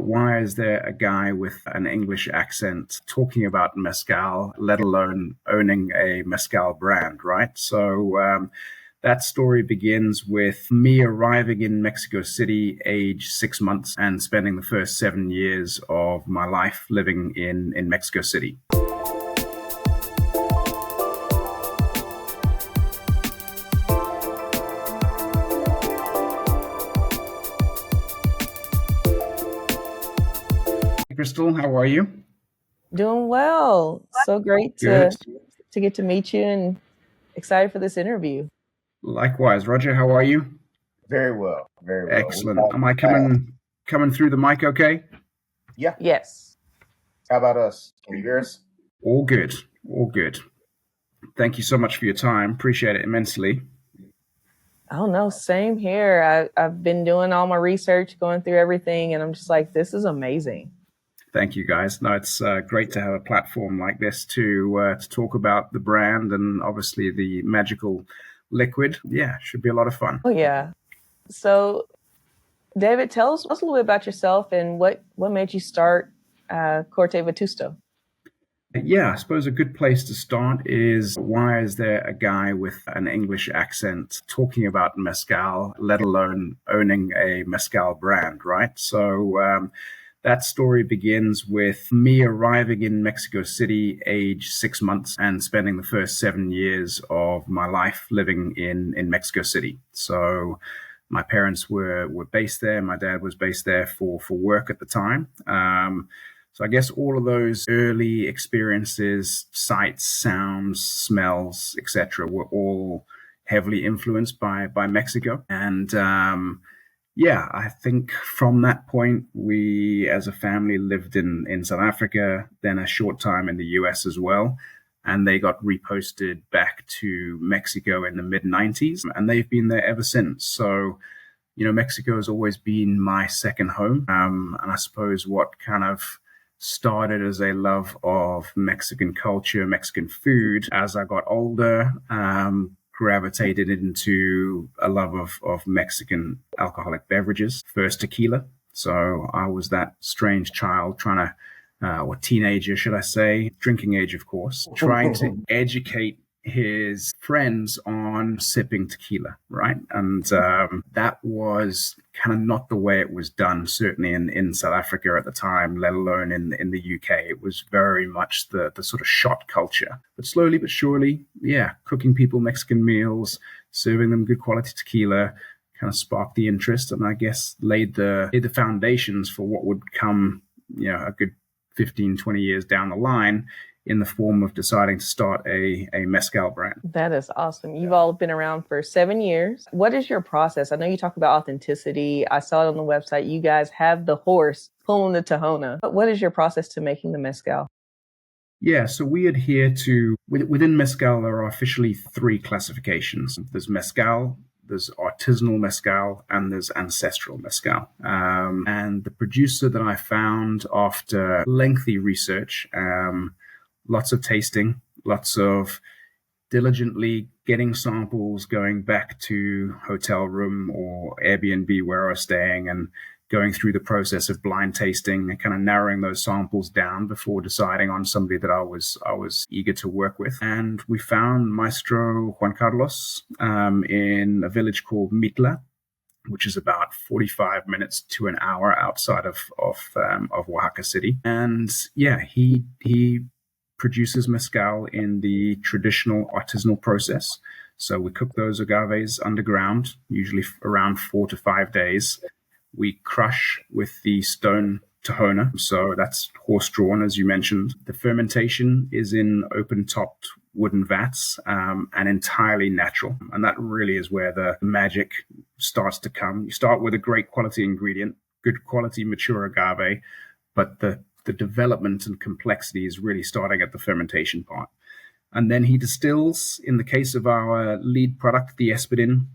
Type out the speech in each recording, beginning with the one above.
why is there a guy with an English accent talking about Mezcal, let alone owning a Mezcal brand, right? So that story begins with me arriving in Mexico City, age 6 months, and spending the first 7 years of my life living in Mexico City. Crystal, how are you? Doing well. So great to get to meet you and excited for this interview. Likewise. Roger, how are you? Very well. Very well. Excellent. Am I coming through the mic okay? Yeah. Yes. How about us? Can you hear us? All good. All good. Thank you so much for your time. Appreciate it immensely. Oh no, same here. I've been doing all my research, going through everything, and I'm just like, this is amazing. Thank you, guys. No, it's great to have a platform like this to talk about the brand and obviously the magical liquid. Yeah, should be a lot of fun. Oh yeah. So, David, tell us a little bit about yourself and what made you start Corte Vetusto. Yeah, I suppose a good place to start is why is there a guy with an English accent talking about Mezcal, let alone owning a Mezcal brand, right? So that story begins with me arriving in Mexico City, age 6 months, and spending the first 7 years of my life living in Mexico City. So my parents were based there. My dad was based there for work at the time. So I guess all of those early experiences, sights, sounds, smells, etc., were all heavily influenced by Mexico. And yeah, I think from that point, we as a family lived in South Africa, then a short time in the US as well. And they got reposted back to Mexico in the mid-90s. And they've been there ever since. So, you know, Mexico has always been my second home. And I suppose what kind of started as a love of Mexican culture, Mexican food, as I got older, gravitated into a love of Mexican alcoholic beverages, first tequila. So I was that strange child trying to, or teenager, should I say, drinking age, of course, trying to educate his friends on sipping tequila, right? And that was kind of not the way it was done, certainly in South Africa at the time, let alone in the UK. It was very much the sort of shot culture. But slowly but surely, yeah, cooking people Mexican meals, serving them good quality tequila, kind of sparked the interest, and I guess laid the foundations for what would come, you know, a good 15, 20 years down the line, in the form of deciding to start a Mezcal brand. That is awesome. You've all been around for 7 years. What is your process? I know you talk about authenticity. I saw it on the website. You guys have the horse pulling the Tahona. But what is your process to making the Mezcal? Yeah, so we adhere to, within Mezcal, there are officially 3 classifications. There's Mezcal, there's artisanal Mezcal, and there's ancestral Mezcal. And the producer that I found after lengthy research, lots of tasting, lots of diligently getting samples, going back to hotel room or Airbnb where I was staying and going through the process of blind tasting and kind of narrowing those samples down before deciding on somebody that I was eager to work with. And we found Maestro Juan Carlos in a village called Mitla, which is about 45 minutes to an hour outside of Oaxaca City. And yeah, he produces mezcal in the traditional artisanal process. So we cook those agaves underground, usually around 4 to 5 days. We crush with the stone Tahona, so that's horse-drawn, as you mentioned. The fermentation is in open-topped wooden vats and entirely natural. And that really is where the magic starts to come. You start with a great quality ingredient, good quality mature agave, but the development and complexity is really starting at the fermentation part. And then he distills, in the case of our lead product, the Espadin,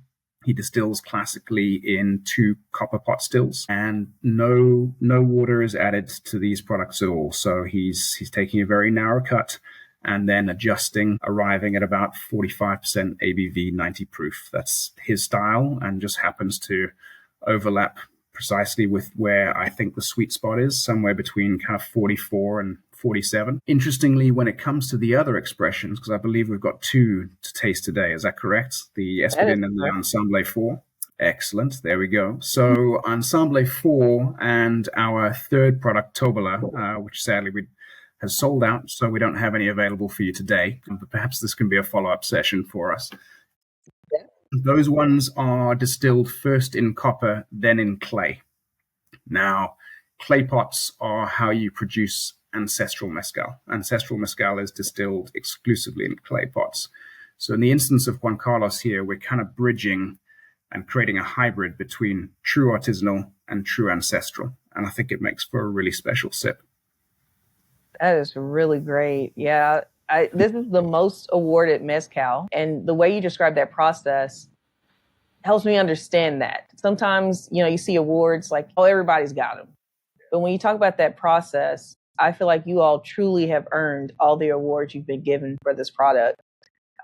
he distills classically in 2 copper pot stills, and no water is added to these products at all. So he's taking a very narrow cut and then adjusting, arriving at about 45% ABV, 90 proof. That's his style and just happens to overlap precisely with where I think the sweet spot is, somewhere between kind of 44 and 47. Interestingly, when it comes to the other expressions, because I believe we've got two to taste today, is that correct? The Espadin and the Ensemble 4. Excellent. There we go. So Ensemble 4 and our third product, Tobola, which sadly has sold out, so we don't have any available for you today. But perhaps this can be a follow-up session for us. Yeah. Those ones are distilled first in copper, then in clay. Now, clay pots are how you produce ancestral mezcal. Ancestral mezcal is distilled exclusively in clay pots. So in the instance of Juan Carlos here, we're kind of bridging and creating a hybrid between true artisanal and true ancestral. And I think it makes for a really special sip. That is really great. Yeah. This is the most awarded mezcal. And the way you describe that process helps me understand that. Sometimes, you see awards like, oh, everybody's got them. But when you talk about that process, I feel like you all truly have earned all the awards you've been given for this product.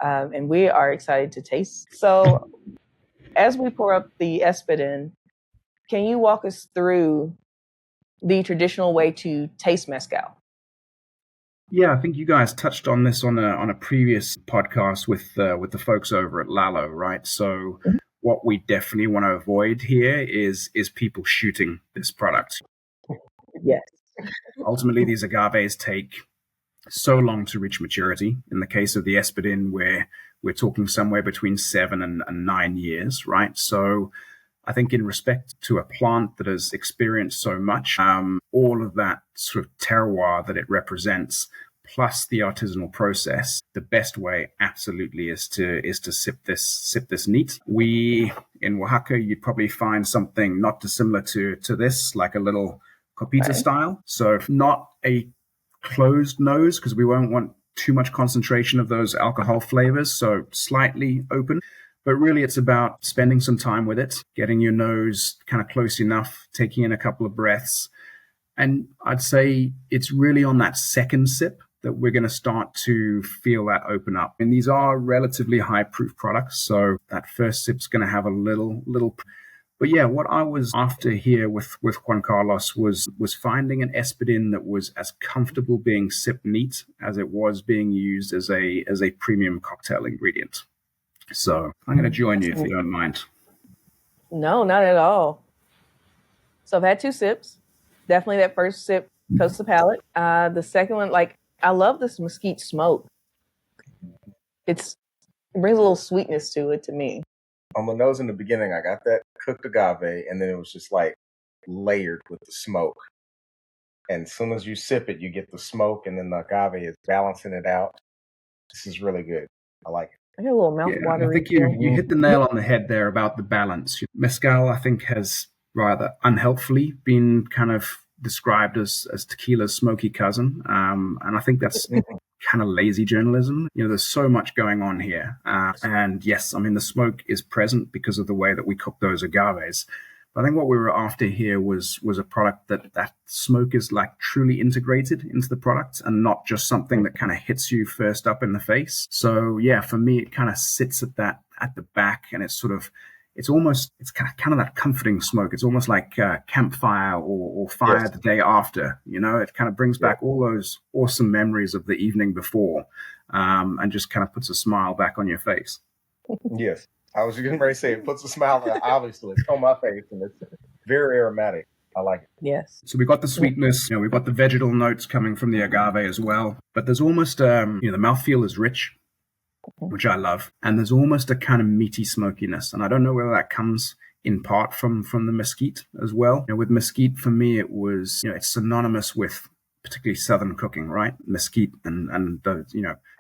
And we are excited to taste. So as we pour up the Espadin, can you walk us through the traditional way to taste mezcal? Yeah, I think you guys touched on this on a previous podcast with the folks over at Lalo, right? So what we definitely want to avoid here is people shooting this product. Yes. Ultimately, these agaves take so long to reach maturity. In the case of the Espadin, we're talking somewhere between 7 and 9 years, right? So I think in respect to a plant that has experienced so much, all of that sort of terroir that it represents, plus the artisanal process, the best way absolutely is to sip this neat. We in Oaxaca, you'd probably find something not dissimilar to this, like a little copita style. So not a closed nose, because we won't want too much concentration of those alcohol flavors. So slightly open. But really, it's about spending some time with it, getting your nose kind of close enough, taking in a couple of breaths. And I'd say it's really on that second sip that we're going to start to feel that open up. And these are relatively high proof products. So that first sip's going to have a little. But yeah, what I was after here with Juan Carlos was finding an Espadin that was as comfortable being sipped neat as it was being used as a premium cocktail ingredient. So I'm going to join you if you don't mind. No, not at all. So I've had 2 sips. Definitely that first sip coats the palate. The second one, I love this mesquite smoke. It brings a little sweetness to it to me. On the nose in the beginning, I got that cooked agave, and then it was just layered with the smoke. And as soon as you sip it, you get the smoke, and then the agave is balancing it out. This is really good. I like it. I got a little mouth water. I think you hit the nail on the head there about the balance. Mezcal, I think, has rather unhelpfully been kind of described as tequila's smoky cousin. And I think that's kind of lazy journalism. There's so much going on here. And yes, I mean, the smoke is present because of the way that we cook those agaves. But I think what we were after here was a product that smoke is truly integrated into the product and not just something that kind of hits you first up in the face. So yeah, for me, it kind of sits at the back, and it's kind of that comforting smoke. It's almost like campfire or fire the day after. It kind of brings back all those awesome memories of the evening before, and just kind of puts a smile back on your face. Yes. I was getting ready to say it puts a smile obviously on my face, and it's very aromatic. I like it. Yes. So we've got the sweetness, we've got the vegetal notes coming from the agave as well. But there's almost, the mouthfeel is rich, which I love. And there's almost a kind of meaty smokiness. And I don't know whether that comes in part from the mesquite as well. With mesquite, for me, it was, it's synonymous with particularly Southern cooking, right? Mesquite and those,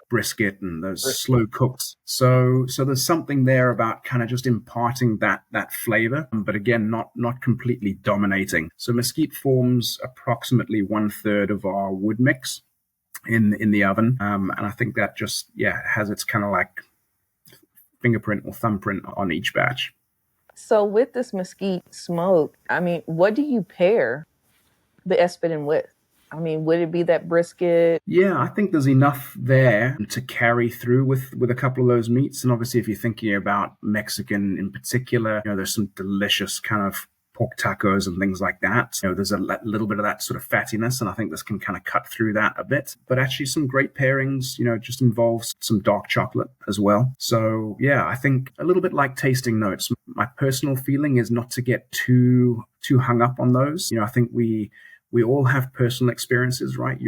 brisket and those slow cooks. So there's something there about kind of just imparting that flavor, but again, not completely dominating. So mesquite forms approximately 1/3 of our wood mix in the oven. And I think that just, has its kind of fingerprint or thumbprint on each batch. So with this mesquite smoke, I mean, what do you pair the Espadin with? I mean, would it be that brisket? Yeah, I think there's enough there to carry through with a couple of those meats. And obviously, if you're thinking about Mexican in particular, there's some delicious kind of pork tacos and things like that. There's a little bit of that sort of fattiness, and I think this can kind of cut through that a bit. But actually some great pairings, just involves some dark chocolate as well. So yeah, I think a little bit like tasting notes. My personal feeling is not to get too hung up on those. I think we all have personal experiences, right?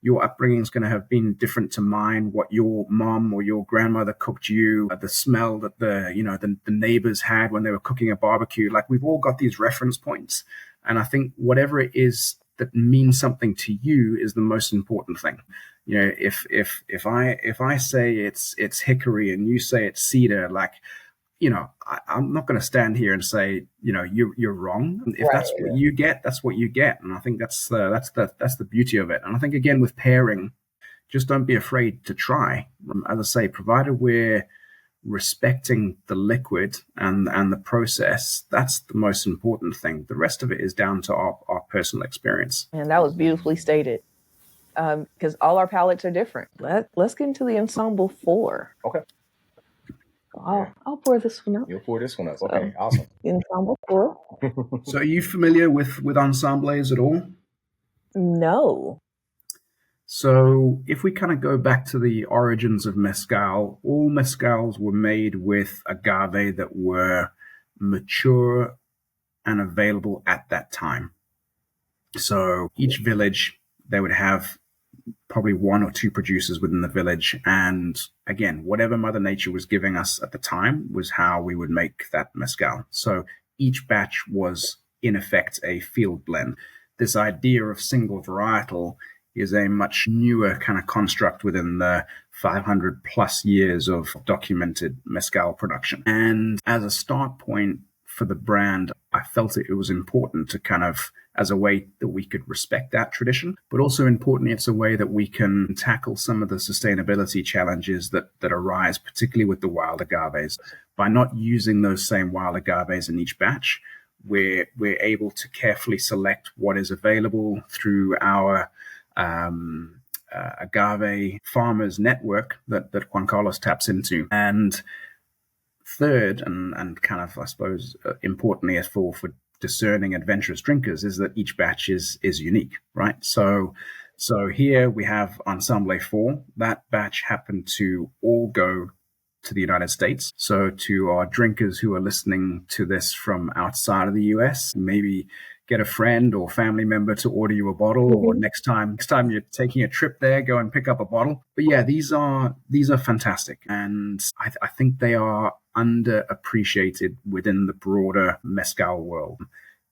Your upbringing is going to have been different to mine. What your mom or your grandmother cooked you, the smell that the neighbors had when they were cooking a barbecue. Like, we've all got these reference points, and I think whatever it is that means something to you is the most important thing. If I say it's hickory and you say it's cedar, like, I'm not going to stand here and say, you're wrong. If that's what you get, that's what you get. And I think that's the beauty of it. And I think, again, with pairing, just don't be afraid to try. As I say, provided we're respecting the liquid and the process, that's the most important thing. The rest of it is down to our personal experience. And that was beautifully stated. Because all our palates are different. Let's get into the Ensemble 4. Okay. I'll pour this one up. You'll pour this one up. Okay, awesome. Ensemble 4. So are you familiar with ensembles at all? No. So if we kind of go back to the origins of mezcal, all mezcals were made with agave that were mature and available at that time. So each village, they would have probably one or two producers within the village. And again, whatever Mother Nature was giving us at the time was how we would make that mezcal. So each batch was, in effect, a field blend. This idea of single varietal is a much newer kind of construct within the 500 plus years of documented mezcal production. And as a start point for the brand, I felt it was important to kind of, as a way that we could respect that tradition, but also importantly, it's a way that we can tackle some of the sustainability challenges that arise, particularly with the wild agaves. By not using those same wild agaves in each batch, we're able to carefully select what is available through our agave farmers network that Juan Carlos taps into. And third, and kind of, I suppose, importantly, as for discerning adventurous drinkers, is that each batch is unique, right? So here we have Ensemble 4. That batch happened to all go to the United States. So to our drinkers who are listening to this from outside of the US, maybe get a friend or family member to order you a bottle, or next time you're taking a trip there, go and pick up a bottle. But yeah, these are fantastic, and I think they are underappreciated within the broader mezcal world.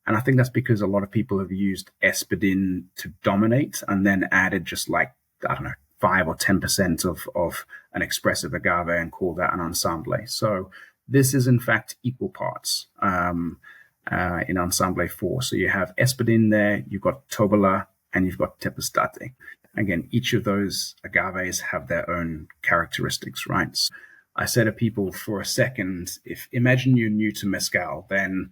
And I think that's because a lot of people have used espadin to dominate and then added just like, I don't know, 5 or 10% of an expressive agave and call that an ensemble. So this is in fact equal parts in Ensemble 4. So you have espadin there, you've got tobola, and you've got tepestate. Again, each of those agaves have their own characteristics, right? So I say to people, for a second, imagine you're new to mezcal, then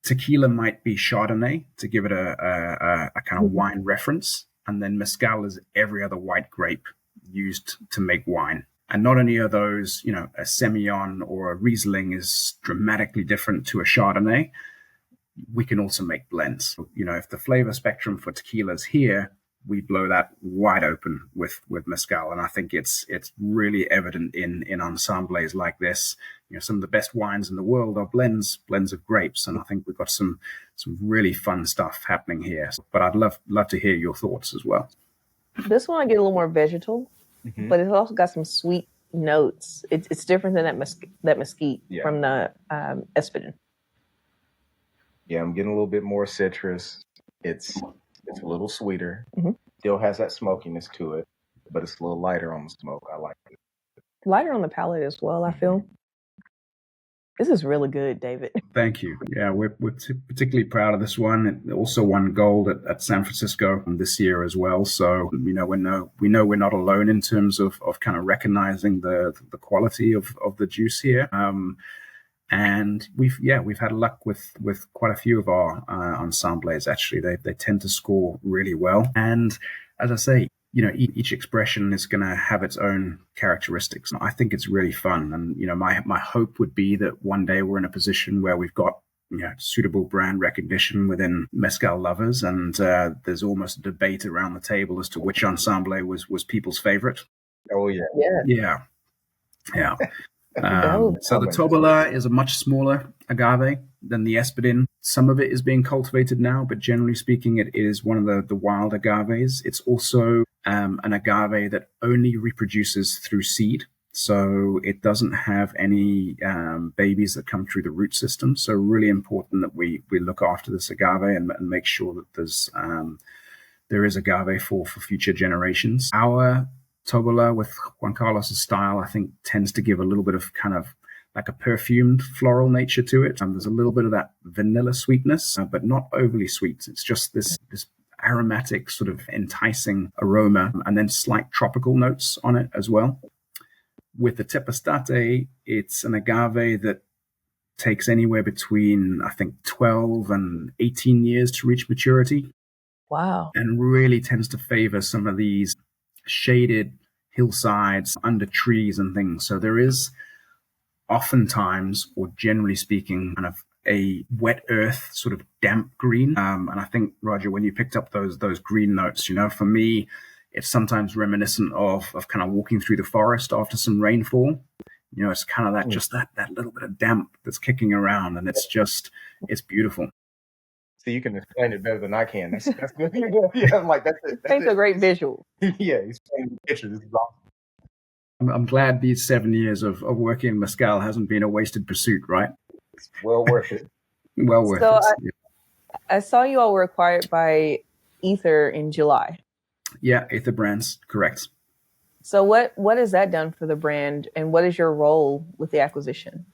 tequila might be Chardonnay, to give it a kind of wine reference. And then mezcal is every other white grape used to make wine. And not only are those, a Semillon or a Riesling is dramatically different to a Chardonnay, we can also make blends. If the flavor spectrum for tequila is here, we blow that wide open with mezcal. And I think it's really evident in ensembles like this. Some of the best wines in the world are blends of grapes. And I think we've got some really fun stuff happening here. But I'd love to hear your thoughts as well. This one I get a little more vegetal, but it's also got some sweet notes. It's different than that mesquite from the espadin. Yeah, I'm getting a little bit more citrus. It's a little sweeter. Still has that smokiness to it, but it's a little lighter on the smoke. I like it. Lighter on the palate as well, I feel. This is really good, David. Thank you. Yeah, we're particularly proud of this one. It also won gold at San Francisco this year as well. So, we know we're not alone in terms of kind of recognizing the quality of the juice here. And we've had luck with quite a few of our ensembles. Actually, they tend to score really well. And as I say, each expression is going to have its own characteristics. I think it's really fun. And my hope would be that one day we're in a position where we've got suitable brand recognition within mezcal lovers, and there's almost a debate around the table as to which ensemble was people's favorite. Oh yeah, Yeah. Yeah. Oh. So the Tobola is a much smaller agave than the Espadin. Some of it is being cultivated now, but generally speaking, it is one of the wild agaves. It's also an agave that only reproduces through seed. So it doesn't have any babies that come through the root system. So really important that we look after this agave and make sure that there is agave for future generations. Our Tobola with Juan Carlos's style, I think, tends to give a little bit of kind of like a perfumed floral nature to it. There's a little bit of that vanilla sweetness, but not overly sweet. It's just this aromatic sort of enticing aroma, and then slight tropical notes on it as well. With the Tepestate, it's an agave that takes anywhere between, I think, 12 and 18 years to reach maturity. Wow. And really tends to favor some of these shaded hillsides under trees and things. So there is oftentimes, or generally speaking, kind of a wet earth sort of damp green. And I think, Roger, when you picked up those green notes, for me, it's sometimes reminiscent of kind of walking through the forest after some rainfall. It's kind of that little bit of damp that's kicking around, and it's beautiful. So you can explain it better than I can. That's good. Yeah, I'm like, that's it. Paints a great visual. Yeah, he's painting the picture. This is awesome. I'm glad these 7 years of working in mezcal hasn't been a wasted pursuit, right? It's well worth it. Well worth it. I saw you all were acquired by Ether in July. Yeah, Ether Brands, correct. So what has that done for the brand, and what is your role with the acquisition?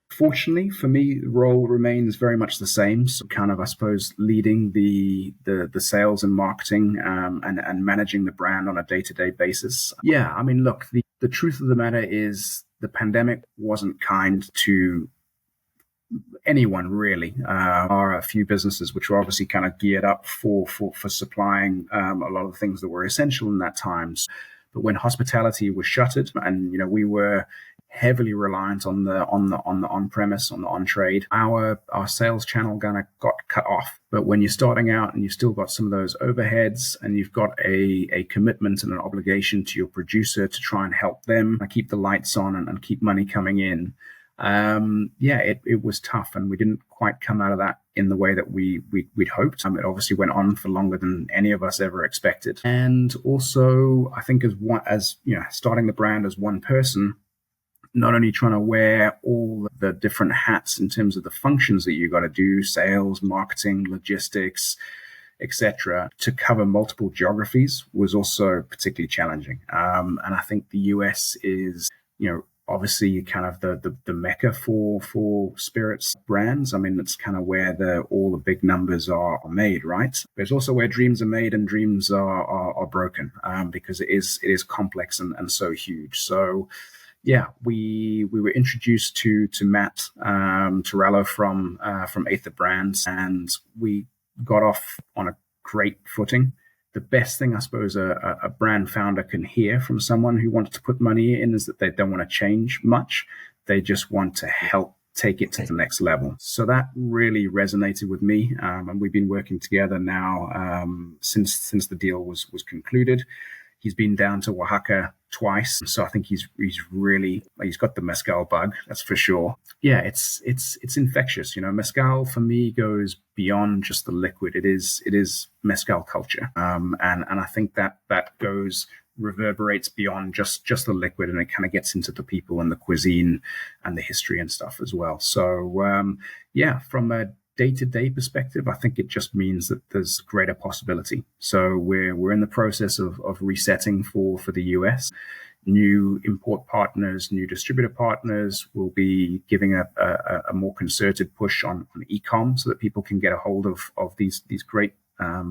Fortunately for me, the role remains very much the same. So kind of, I suppose, leading the sales and marketing and managing the brand on a day-to-day basis. Yeah, I mean, look, the truth of the matter is the pandemic wasn't kind to anyone really. Are a few businesses which were obviously kind of geared up for supplying a lot of the things that were essential in that times. But when hospitality was shuttered, and we were heavily reliant on the on-premise, on the on-trade, our sales channel kind of got cut off. But when you're starting out and you've still got some of those overheads, and you've got a commitment and an obligation to your producer to try and help them keep the lights on and keep money coming in, it was tough, and we didn't quite come out of that in the way that we'd hoped. It obviously went on for longer than any of us ever expected. And also, I think as starting the brand as one person, not only trying to wear all the different hats in terms of the functions that you got to do, sales, marketing, logistics, etc., to cover multiple geographies was also particularly challenging. And I think the US is, obviously kind of the mecca for spirits brands. I mean, it's kind of where all the big numbers are made, right? But it's also where dreams are made and dreams are broken, because it is complex and so huge. So yeah, we were introduced to Matt Torello from Aether Brands, and we got off on a great footing. The best thing, I suppose, a brand founder can hear from someone who wants to put money in is that they don't want to change much. They just want to help take it to the next level. So that really resonated with me, and we've been working together now since the deal was concluded. He's been down to Oaxaca twice, so I think he's got the mezcal bug, that's for sure. Yeah, it's infectious. Mezcal for me goes beyond just the liquid. It is mezcal culture, and I think that reverberates beyond just the liquid, and it kind of gets into the people and the cuisine and the history and stuff as well. So from a day-to-day perspective, I think it just means that there's greater possibility. So we're in the process of resetting for the US. New import partners, new distributor partners will be giving a more concerted push on e-com so that people can get a hold of these great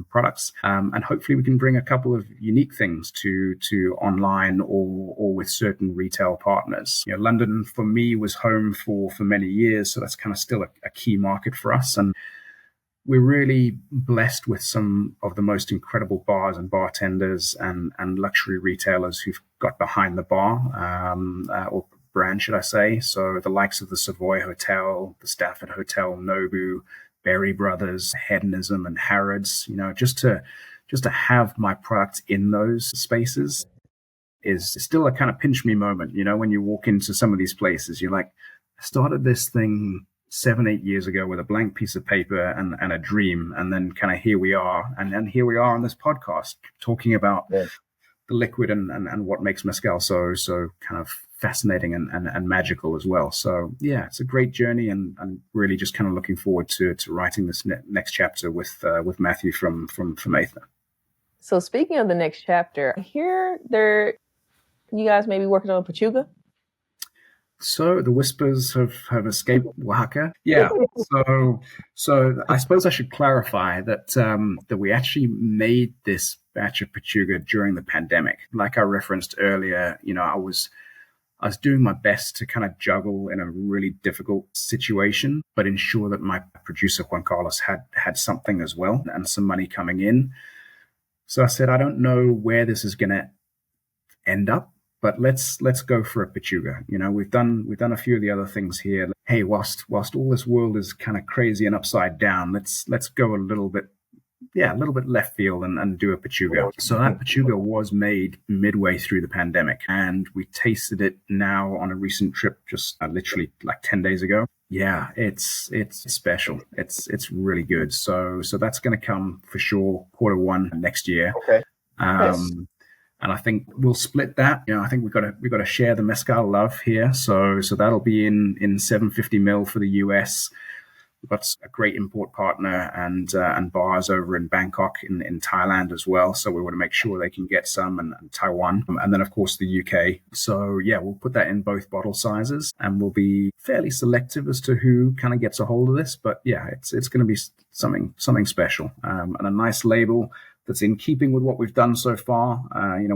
products, and hopefully we can bring a couple of unique things to online or with certain retail partners. London for me was home for many years, so that's kind of still a key market for us, and we're really blessed with some of the most incredible bars and bartenders and luxury retailers who've got behind the bar or brand, should I say. So the likes of the Savoy Hotel, the Stafford Hotel, Nobu, Berry Brothers, Hedonism, and Harrods, just to have my product in those spaces is still a kind of pinch me moment. When you walk into some of these places, you're like, I started this thing 7-8 years ago with a blank piece of paper and a dream. And then kind of here we are. And then here we are on this podcast talking about the liquid and what makes Mezcal so kind of fascinating and magical as well. So yeah, it's a great journey and really just kind of looking forward to writing this next chapter with Matthew from Aether. So speaking of the next chapter, I hear you guys may be working on Pachuga. So the whispers have escaped Oaxaca. Yeah. So I suppose I should clarify that we actually made this batch of Pachuga during the pandemic. Like I referenced earlier, I was doing my best to kind of juggle in a really difficult situation, but ensure that my producer Juan Carlos had something as well and some money coming in. So I said, I don't know where this is going to end up, but let's go for a Pachuga. We've done a few of the other things here. Hey, whilst all this world is kind of crazy and upside down, let's go a little bit left field and do a Pachuga. So that Pachuga was made midway through the pandemic, and we tasted it now on a recent trip, just literally like 10 days ago. Yeah, it's special. It's really good. So that's going to come for sure Q1 next year. Okay. Yes. And I think we'll split that. I think we've got to share the mezcal love here. So that'll be in 750 ml for the US. We've got a great import partner and bars over in Bangkok in Thailand as well. So we want to make sure they can get some, and Taiwan, and then of course the UK. So yeah, we'll put that in both bottle sizes, and we'll be fairly selective as to who kind of gets a hold of this. But yeah, it's going to be something special, and a nice label that's in keeping with what we've done so far.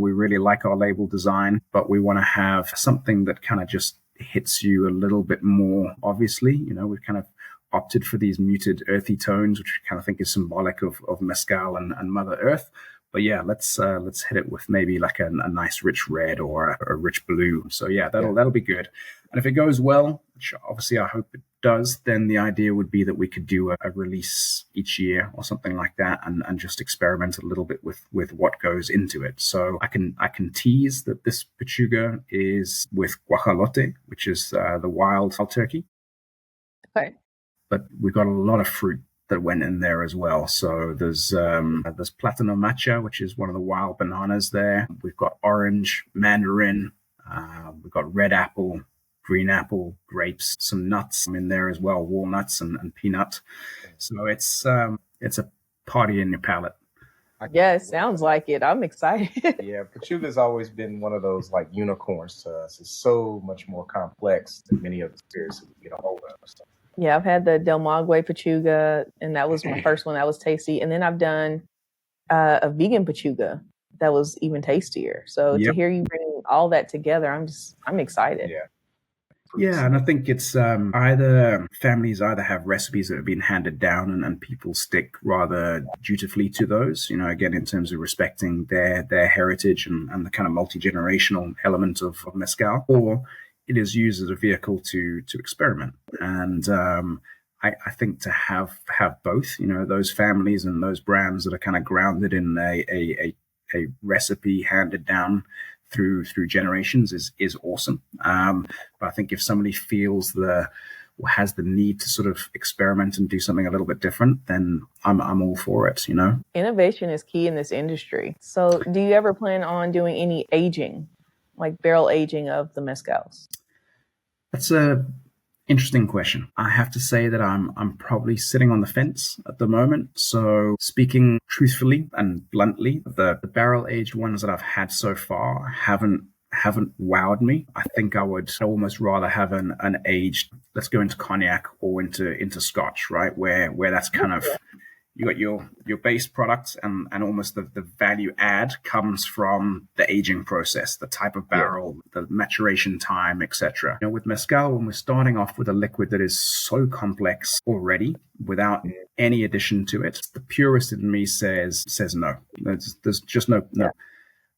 We really like our label design, but we want to have something that kind of just hits you a little bit more. Obviously, we've kind of opted for these muted earthy tones, which I kind of think is symbolic of Mezcal and Mother Earth. But yeah, let's hit it with maybe like a nice rich red or a rich blue. So yeah, that'll be good. And if it goes well, which obviously I hope it does, then the idea would be that we could do a release each year or something like that, and just experiment a little bit with what goes into it. So I can tease that this Pachuga is with guajolote, which is the wild turkey. Okay. But we got a lot of fruit that went in there as well. So there's Platano Macha, which is one of the wild bananas there. We've got orange, mandarin, we've got red apple, green apple, grapes, some nuts in there as well, walnuts and peanut. So it's a party in your palate. Yeah, it sounds like it. I'm excited. Yeah, Pachuga's always been one of those like unicorns to us. It's so much more complex than many of the spirits that we get a hold of. So. Yeah, I've had the Del Maguey Pachuga, and that was my first one. That was tasty. And then I've done a vegan Pachuga that was even tastier. So to hear you bring all that together, I'm excited. Yeah. Yeah, and I think it's either families have recipes that have been handed down and people stick rather dutifully to those, again, in terms of respecting their heritage and the kind of multi-generational element of mezcal, or it is used as a vehicle to experiment. And I think to have both, those families and those brands that are kind of grounded in a recipe handed down through generations is awesome. But I think if somebody feels has the need to sort of experiment and do something a little bit different, then I'm all for it, Innovation is key in this industry. So do you ever plan on doing any aging, like barrel aging of the mezcals? That's a interesting question. I have to say that I'm probably sitting on the fence at the moment. So speaking truthfully and bluntly, the barrel aged ones that I've had so far haven't wowed me. I think I would almost rather have an aged, let's go into cognac or into scotch, right? Where that's kind of, you got your base products and almost the value add comes from the aging process, the type of barrel, the maturation time, etc. With mezcal, when we're starting off with a liquid that is so complex already without any addition to it, the purist in me says no. There's just no.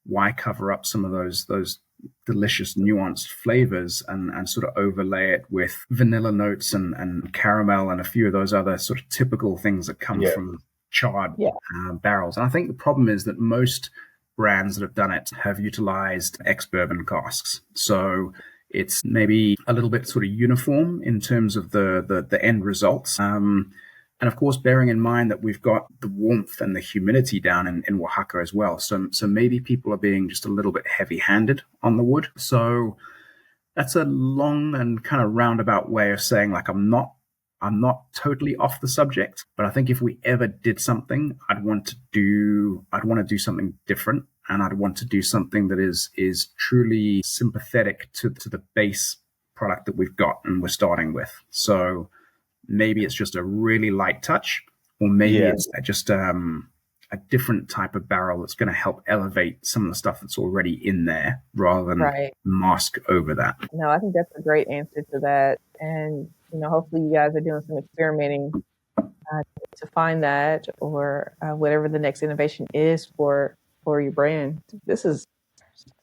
Why cover up some of those delicious, nuanced flavors and sort of overlay it with vanilla notes and caramel and a few of those other sort of typical things that come from charred barrels. And I think the problem is that most brands that have done it have utilized ex-bourbon casks. So it's maybe a little bit sort of uniform in terms of the end results. And of course, bearing in mind that we've got the warmth and the humidity down in Oaxaca as well. So maybe people are being just a little bit heavy-handed on the wood. So that's a long and kind of roundabout way of saying, like, I'm not totally off the subject, but I think if we ever did something, I'd want to do something different, and I'd want to do something that is truly sympathetic to the base product that we've got and we're starting with. So maybe it's just a really light touch, or maybe it's just a different type of barrel that's going to help elevate some of the stuff that's already in there rather than mask over that. No, I think that's a great answer to that. And, hopefully you guys are doing some experimenting to find that, or whatever the next innovation is for your brand.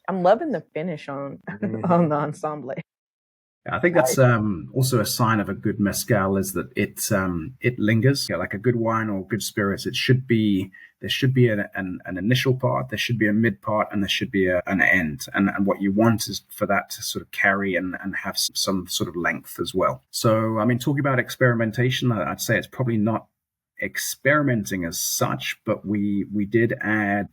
I'm loving the finish on the ensemble. I think that's also a sign of a good mezcal, is that it lingers. Like a good wine or good spirits, there should be an initial part, there should be a mid part, and there should be an end. And what you want is for that to sort of carry and have some sort of length as well. So, I mean, talking about experimentation, I'd say it's probably not experimenting as such, but we did add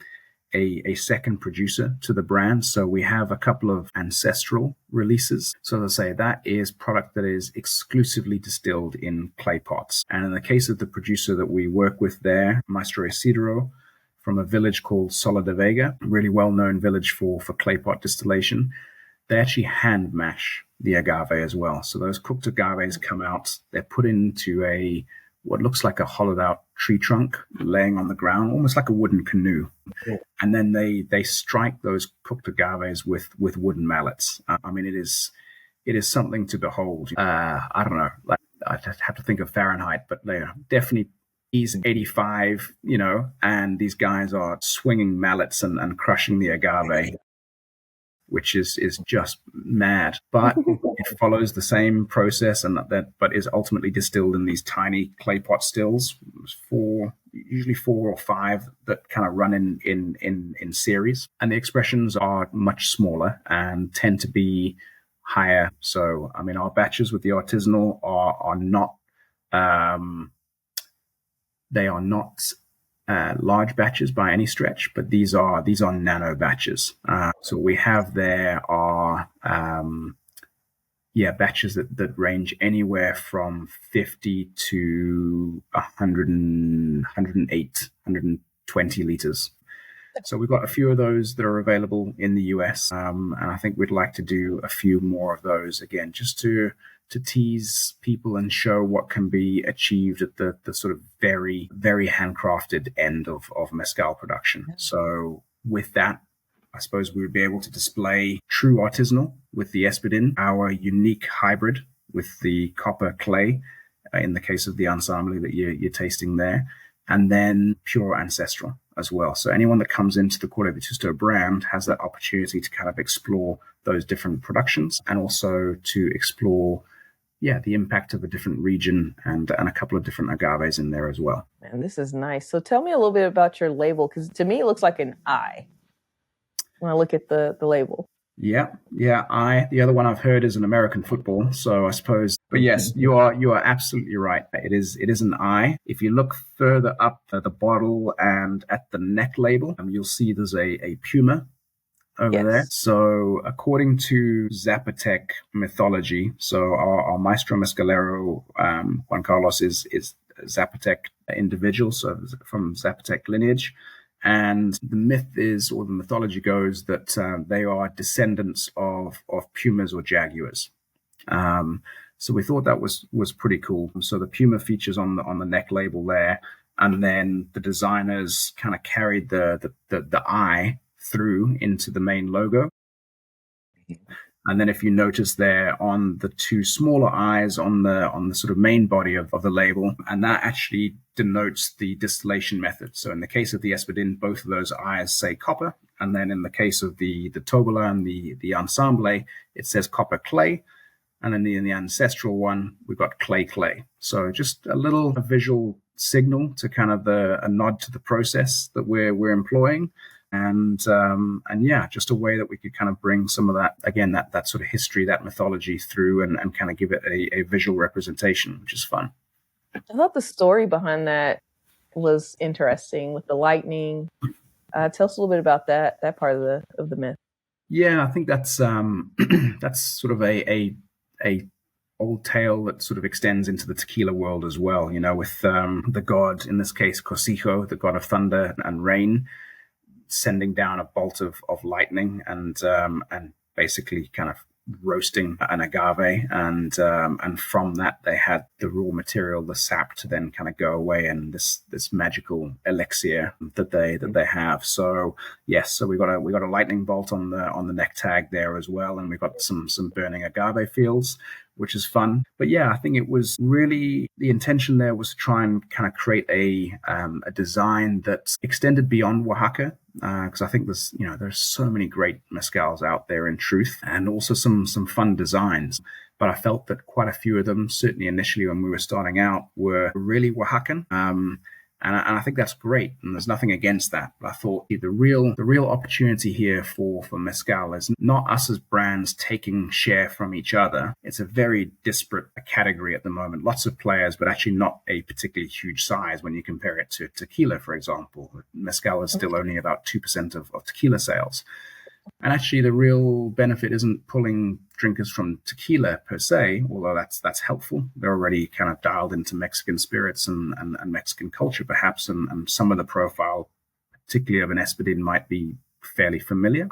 a second producer to the brand. So we have a couple of ancestral releases. So as I say, that is product that is exclusively distilled in clay pots. And in the case of the producer that we work with there, Maestro Isidro, from a village called Sola de Vega, a really well-known village for clay pot distillation, they actually hand mash the agave as well. So those cooked agaves come out, they're put into what looks like a hollowed out tree trunk laying on the ground, almost like a wooden canoe. And then they strike those cooked agaves with wooden mallets. I mean, it is something to behold. I don't know, like, I'd have to think of Fahrenheit, but they're definitely 85, and these guys are swinging mallets and crushing the agave, which is just mad. But it follows the same process, but is ultimately distilled in these tiny clay pot stills, usually 4 or 5 that kind of run in series. And the expressions are much smaller and tend to be higher. So, I mean, our batches with the artisanal are not they are not large batches by any stretch, but these are nano batches. So we have there are batches that range anywhere from 50 to 100 108, 120 liters. So we've got a few of those that are available in the US, and I think we'd like to do a few more of those again, just to tease people and show what can be achieved at the sort of very, very handcrafted end of mezcal production. So with that, I suppose we would be able to display true artisanal with the Espadin, our unique hybrid with the copper clay, in the case of the ensemble that you're tasting there, and then pure ancestral as well. So anyone that comes into the Corte Vetusto brand has that opportunity to kind of explore those different productions, and also to explore the impact of a different region and a couple of different agaves in there as well. Man, this is nice. So tell me a little bit about your label, because to me it looks like an eye when I look at the label. Yeah. The other one I've heard is an American football. So I suppose, but yes, you are absolutely right. It is an eye. If you look further up at the bottle and at the neck label, you'll see there's a puma over there. So according to Zapotec mythology, so our Maestro Mezcalero, Juan Carlos, is Zapotec individual, so from Zapotec lineage. And the myth is, or the mythology goes, that they are descendants of pumas or jaguars. So we thought that was pretty cool. So the puma features on the neck label there, and then the designers kind of carried the eye through into the main logo. And then if you notice there on the two smaller eyes on the sort of main body of the label, and that actually denotes the distillation method. So in the case of the Espadin, both of those eyes say copper. And then in the case of the Tobola and the Ensemble, it says copper clay. And then in the ancestral one, we've got clay. So just a little visual signal to kind of a nod to the process that we're employing. And yeah, just a way that we could kind of bring some of that, again, that sort of history, that mythology through and kind of give it a visual representation, which is fun. I thought the story behind that was interesting with the lightning. Tell us a little bit about that part of the myth. Yeah, I think that's that's sort of a old tale that sort of extends into the tequila world as well. You know, with the god, in this case, Cosijo, the god of thunder and rain, sending down a bolt of lightning and basically kind of roasting an agave, and from that they had the raw material, the sap, to then kind of go away, and this magical elixir that they have. So yes, so we got a lightning bolt on the neck tag there as well, and we've got some burning agave fields, which is fun. But yeah, I think it was really, the intention there was to try and kind of create a design that's extended beyond Oaxaca, because I think there's so many great mezcals out there in truth, and also some fun designs. But I felt that quite a few of them, certainly initially when we were starting out, were really Oaxacan. And I think that's great, and there's nothing against that. But I thought the real opportunity here for mezcal is not us as brands taking share from each other. It's a very disparate category at the moment. Lots of players, but actually not a particularly huge size when you compare it to tequila, for example. Mezcal is still only about 2% of tequila sales. And actually, the real benefit isn't pulling drinkers from tequila per se, although that's helpful. They're already kind of dialed into Mexican spirits and Mexican culture, perhaps, and some of the profile, particularly of an Espadin, might be fairly familiar.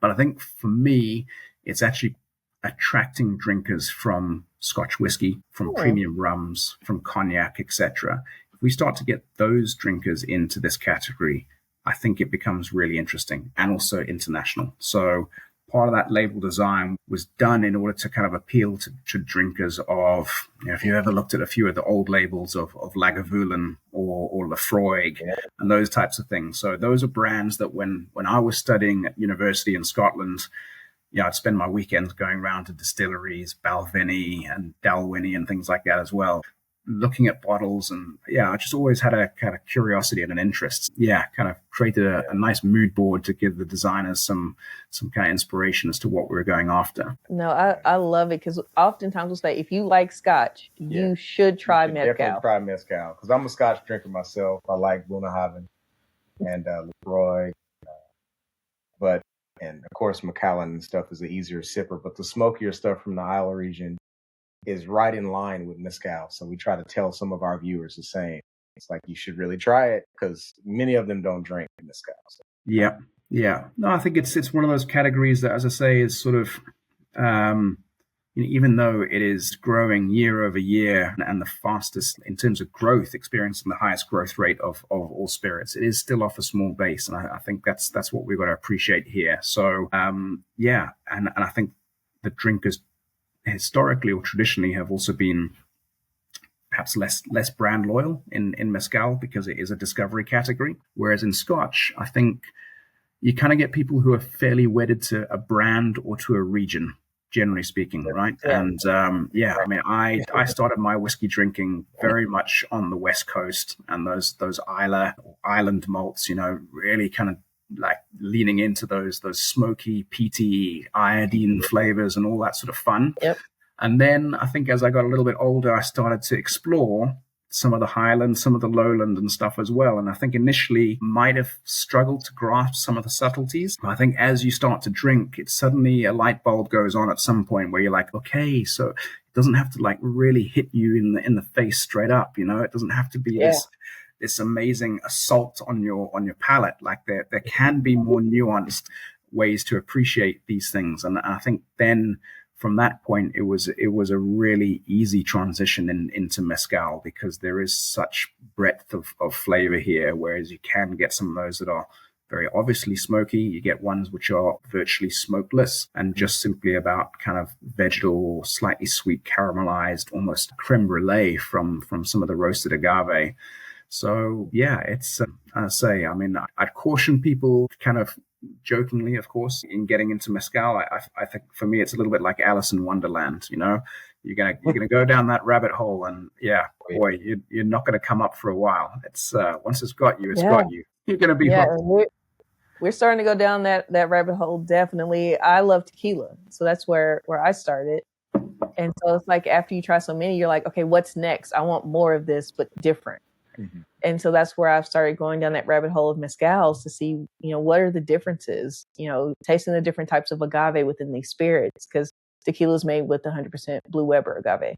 But I think for me, it's actually attracting drinkers from Scotch whiskey, from premium rums, from cognac, etc. If we start to get those drinkers into this category, I think it becomes really interesting, and also international. So part of that label design was done in order to kind of appeal to drinkers of, if you ever looked at a few of the old labels of Lagavulin or Lafroig and those types of things. So those are brands that when I was studying at university in Scotland, I'd spend my weekends going around to distilleries, Balvenie and Dalwhinnie and things like that as well, looking at bottles. And I just always had a kind of curiosity and an interest. Kind of created a nice mood board to give the designers some kind of inspiration as to what we were going after. No, I love it, because oftentimes we'll say, if you like Scotch, you should try Mezcal. Definitely try Mezcal, because I'm a Scotch drinker myself. I like Bunnahabhain and Lafroig, and of course Macallan and stuff is the easier sipper, but the smokier stuff from the Isle region is right in line with Mezcal. So we try to tell some of our viewers the same. It's like, you should really try it, because many of them don't drink Mezcal. So. Yeah. No, I think it's one of those categories that, as I say, is sort of, even though it is growing year over year and the fastest in terms of growth, experiencing the highest growth rate of all spirits, it is still off a small base. And I think that's what we've got to appreciate here. So, and I think the drinkers historically or traditionally have also been perhaps less brand loyal in Mezcal, because it is a discovery category. Whereas in Scotch, I think you kind of get people who are fairly wedded to a brand or to a region, generally speaking, right? Yeah. And I mean, I started my whiskey drinking very much on the West Coast, and those Islay or island malts, really kind of like leaning into those smoky, peaty, iodine flavors and all that sort of fun. Yep. And then I think as I got a little bit older, I started to explore some of the highland, some of the lowland and stuff as well. And I think initially might have struggled to grasp some of the subtleties. I think as you start to drink, it's suddenly a light bulb goes on at some point where you're like, okay, so it doesn't have to like really hit you in the face straight up. It doesn't have to be this amazing assault on your palate. Like there can be more nuanced ways to appreciate these things. And I think then from that point, it was a really easy transition into Mezcal, because there is such breadth of flavor here, whereas you can get some of those that very obviously smoky. You get ones which are virtually smokeless and just simply about kind of vegetal, slightly sweet, caramelized, almost creme brulee from some of the roasted agave. So yeah, it's I mean, I'd caution people kind of jokingly, of course, in getting into mezcal. I think for me, it's a little bit like Alice in Wonderland. You're gonna go down that rabbit hole, and yeah, boy, you're not gonna come up for a while. It's once it's got you, it's got you. You're gonna be hooked. We're starting to go down that rabbit hole. Definitely, I love tequila, so that's where I started. And so it's like after you try so many, you're like, okay, what's next? I want more of this, but different. Mm-hmm. And so that's where I've started going down that rabbit hole of mezcals to see, what are the differences, tasting the different types of agave within these spirits, because tequila is made with 100% Blue Weber agave.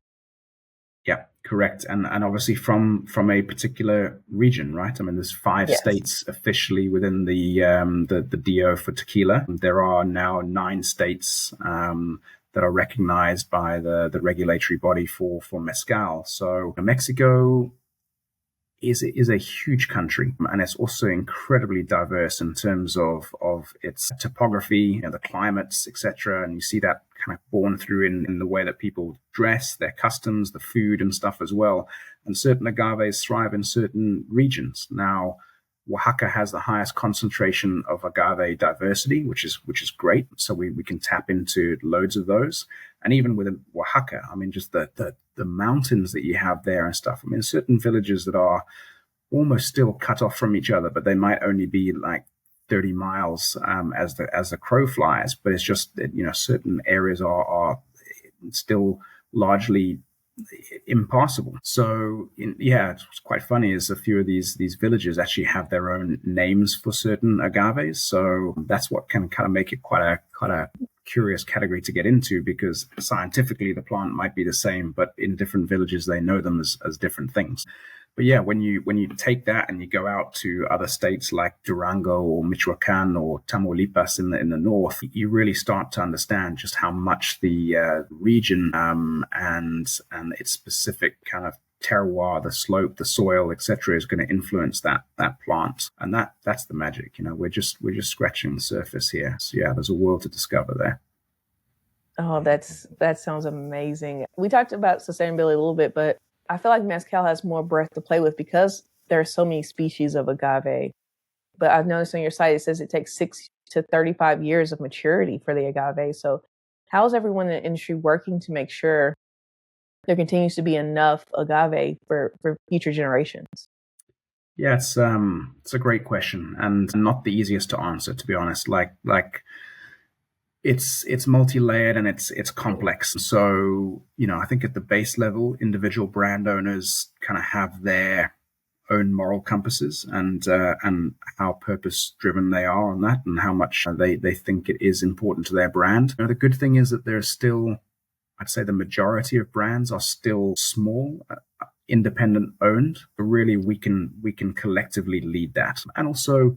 Yeah, correct. And obviously from a particular region, right? I mean, there's 5 states officially within the DO for tequila. There are now 9 states that are recognized by the regulatory body for mezcal. So Mexico is a huge country, and it's also incredibly diverse in terms of its topography, the climates, etc. And you see that kind of born through in the way that people dress, their customs, the food and stuff as well. And certain agaves thrive in certain regions. Now, Oaxaca has the highest concentration of agave diversity, which is great. So we can tap into loads of those. And even within Oaxaca, I mean, just the mountains that you have there and stuff. I mean, certain villages that are almost still cut off from each other, but they might only be like 30 miles as the crow flies. But it's just, certain areas are still largely impassable. So it's quite funny is a few of these villages actually have their own names for certain agaves. So that's what can kind of make it quite a curious category to get into, because scientifically the plant might be the same, but in different villages they know them as different things. But yeah, when you take that and you go out to other states like Durango or Michoacan or Tamaulipas in the north, you really start to understand just how much the region and its specific kind of terroir, the slope, the soil, etc., is going to influence that plant. And that's the magic. We're just scratching the surface here. So yeah, there's a world to discover there. Oh, that sounds amazing. We talked about sustainability a little bit, but I feel like mezcal has more breadth to play with because there are so many species of agave. But I've noticed on your site, it says it takes 6 to 35 years of maturity for the agave. So how is everyone in the industry working to make sure there continues to be enough agave for future generations? Yeah, it's a great question and not the easiest to answer, to be honest. Like it's multi-layered and it's complex. So, I think at the base level, individual brand owners kind of have their own moral compasses and how purpose driven they are on that and how much they think it is important to their brand. The good thing is that there's still, I'd say the majority of brands are still small, independent owned, but really we can collectively lead that. And also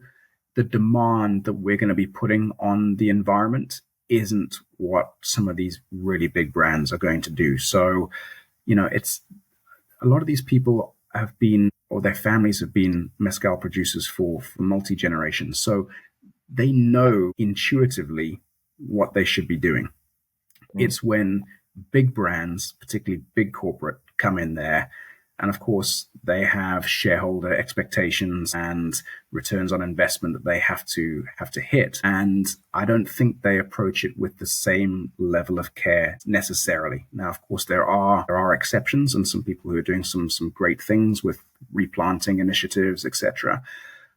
the demand that we're going to be putting on the environment isn't what some of these really big brands are going to do. So, it's a lot of these people have been, or their families have been mezcal producers for multi-generations. So they know intuitively what they should be doing. It's when big brands, particularly big corporate, come in there. And of course, they have shareholder expectations and returns on investment that they have to hit. And I don't think they approach it with the same level of care necessarily. Now, of course, there are exceptions and some people who are doing some great things with replanting initiatives, etc.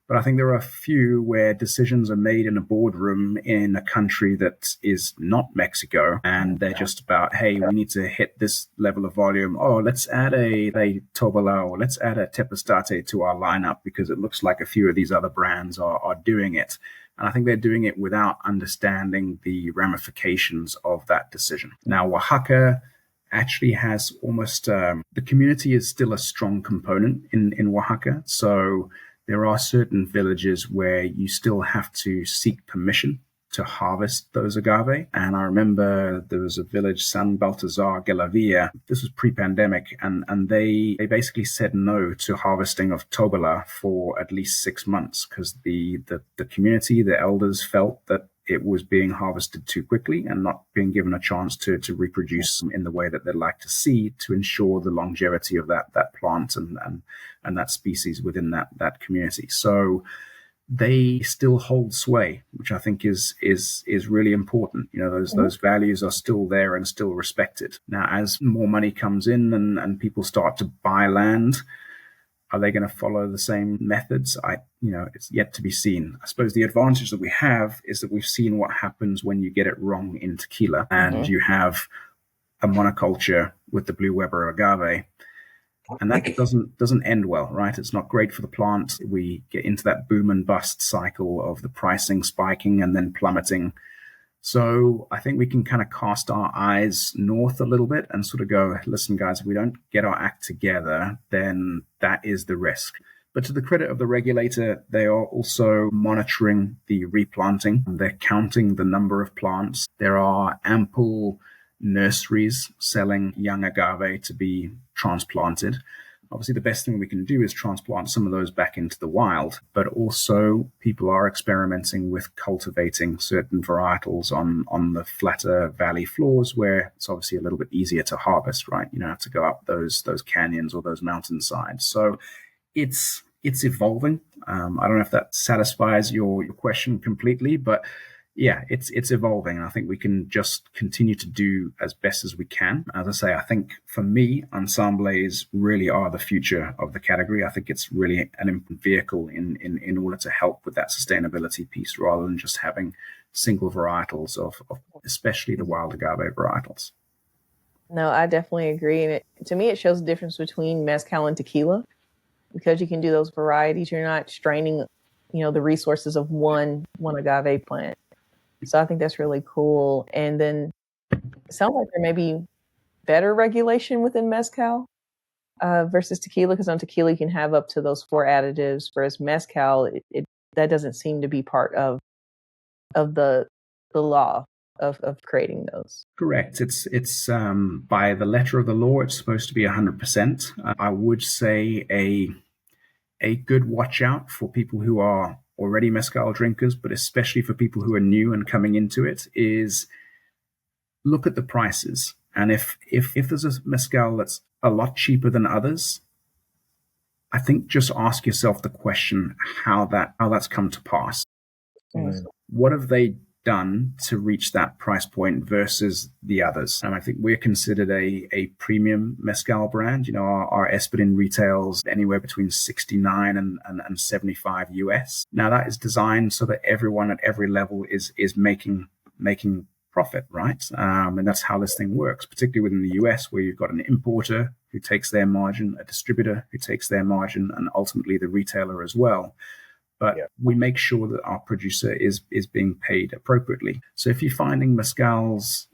But I think there are a few where decisions are made in a boardroom in a country that is not Mexico, and they're just about, hey, we need to hit this level of volume. Oh, let's add a Tobalá, or let's add a Tepestate to our lineup because it looks like a few of these other brands are doing it. And I think they're doing it without understanding the ramifications of that decision. Now, Oaxaca actually has almost, the community is still a strong component in Oaxaca. So there are certain villages where you still have to seek permission to harvest those agave. And I remember there was a village, San Baltazar Gelavia. This was pre-pandemic, and they basically said no to harvesting of Tobola for at least 6 months because the community, the elders felt that it was being harvested too quickly and not being given a chance to reproduce in the way that they'd like to see to ensure the longevity of that plant and that species within that community. So they still hold sway, which I think is really important. You know, those values are still there and still respected. Now, as more money comes in and people start to buy land, are they going to follow the same methods? It's yet to be seen. I suppose the advantage that we have is that we've seen what happens when you get it wrong in tequila and you have a monoculture with the Blue Weber agave. And that doesn't end well, right? It's not great for the plant. We get into that boom and bust cycle of the pricing spiking and then plummeting. So I think we can kind of cast our eyes north a little bit and sort of go, listen, guys, if we don't get our act together, then that is the risk. But to the credit of the regulator, they are also monitoring the replanting. They're counting the number of plants. There are ample nurseries selling young agave to be transplanted. Obviously, the best thing we can do is transplant some of those back into the wild, but also people are experimenting with cultivating certain varietals on the flatter valley floors where it's obviously a little bit easier to harvest, right? You don't have to go up those canyons or those mountainsides. So it's evolving. I don't know if that satisfies your question completely, but yeah, it's evolving. And I think we can just continue to do as best as we can. As I say, I think for me, ensembles really are the future of the category. I think it's really an important vehicle in order to help with that sustainability piece rather than just having single varietals of especially the wild agave varietals. No, I definitely agree. And to me, it shows the difference between mezcal and tequila because you can do those varieties. You're not straining, the resources of one agave plant. So I think that's really cool. And then it sounds like there may be better regulation within mezcal versus tequila, because on tequila you can have up to those 4 additives, whereas mezcal, that doesn't seem to be part of the law of creating those. Correct. It's by the letter of the law, it's supposed to be 100%. I would say a good watch out for people who are already mezcal drinkers, but especially for people who are new and coming into it, is look at the prices. And if there's a mezcal that's a lot cheaper than others, I think just ask yourself the question how that's come to pass. Mm-hmm. What have they done to reach that price point versus the others? And I think we're considered a premium mezcal brand. Our Espadin retails anywhere between 69 and 75 US. Now that is designed so that everyone at every level is making profit, right? And that's how this thing works, particularly within the US, where you've got an importer who takes their margin, a distributor who takes their margin, and ultimately the retailer as well. But we make sure that our producer is being paid appropriately. So if you're finding mezcals,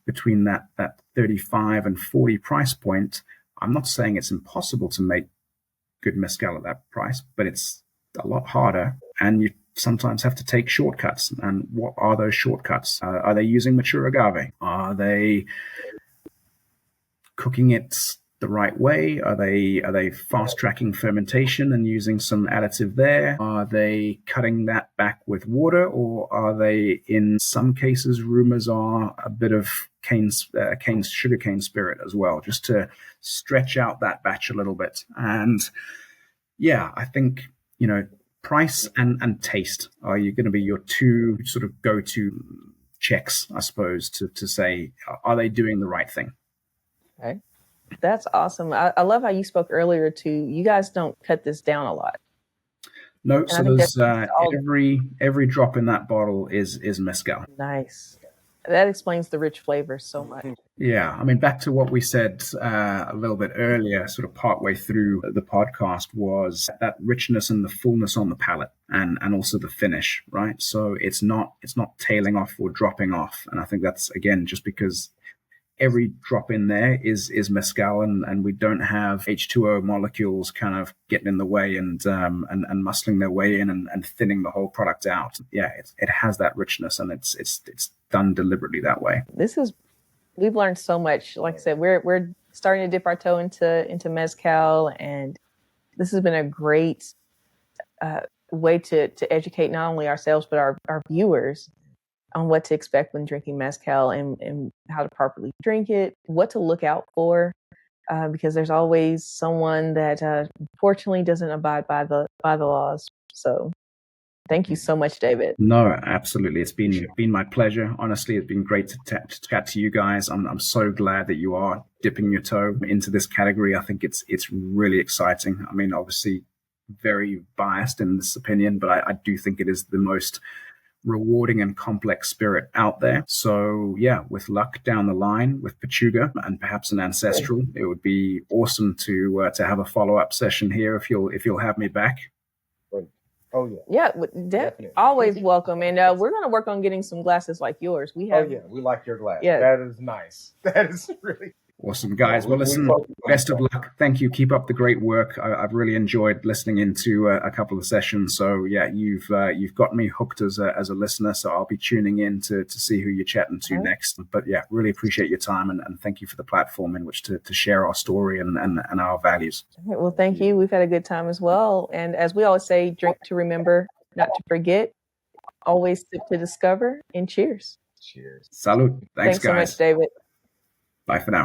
between that 35 and 40 price point, I'm not saying it's impossible to make good mezcal at that price, but it's a lot harder. And you sometimes have to take shortcuts. And what are those shortcuts? Are they using mature agave? Are they cooking it the right way? Are they fast tracking fermentation and using some additive there? Are they cutting that back with water, or are they, in some cases, rumors are a bit of sugarcane spirit as well, just to stretch out that batch a little bit? And yeah, I think price and taste are you going to be your 2 sort of go-to checks, I suppose, to say, are they doing the right thing? Okay. That's awesome. I love how you spoke earlier too. You guys don't cut this down a lot. No, and so there's every drop in that bottle is mezcal. Nice. That explains the rich flavor so much. Yeah, I mean, back to what we said a little bit earlier, sort of partway through the podcast, was that richness and the fullness on the palate, and also the finish, right? So it's not tailing off or dropping off, and I think that's, again, just because every drop in there is mezcal, and we don't have H2O molecules kind of getting in the way and muscling their way in and thinning the whole product out. Yeah, it has that richness, and it's done deliberately that way. We've learned so much. Like I said, we're starting to dip our toe into mezcal, and this has been a great way to educate not only ourselves but our viewers on what to expect when drinking mezcal and how to properly drink it, what to look out for, because there's always someone that unfortunately doesn't abide by the laws. So thank you so much, David. No, absolutely. It's been my pleasure. Honestly, it's been great to chat to you guys. I'm so glad that you are dipping your toe into this category. I think it's really exciting. I mean, obviously very biased in this opinion, but I do think it is the most rewarding and complex spirit out there. So yeah, with luck down the line with Pechuga and perhaps an ancestral, it would be awesome to have a follow-up session here if you'll have me back. Oh yeah. Yeah, definitely. Always welcome. And we're going to work on getting some glasses like yours. We have. Oh yeah, we like your glass. Yeah. That is nice. That is really awesome, guys. Well, listen, best of luck. Thank you. Keep up the great work. I've really enjoyed listening into a couple of sessions. So yeah, you've got me hooked as a listener. So I'll be tuning in to see who you're chatting to next. But yeah, really appreciate your time and thank you for the platform in which to share our story and our values. All right, well, thank you. We've had a good time as well. And as we always say, drink to remember, not to forget. Always sip to discover. And cheers. Cheers. Salud. Thanks, guys. So much, David. Bye for now.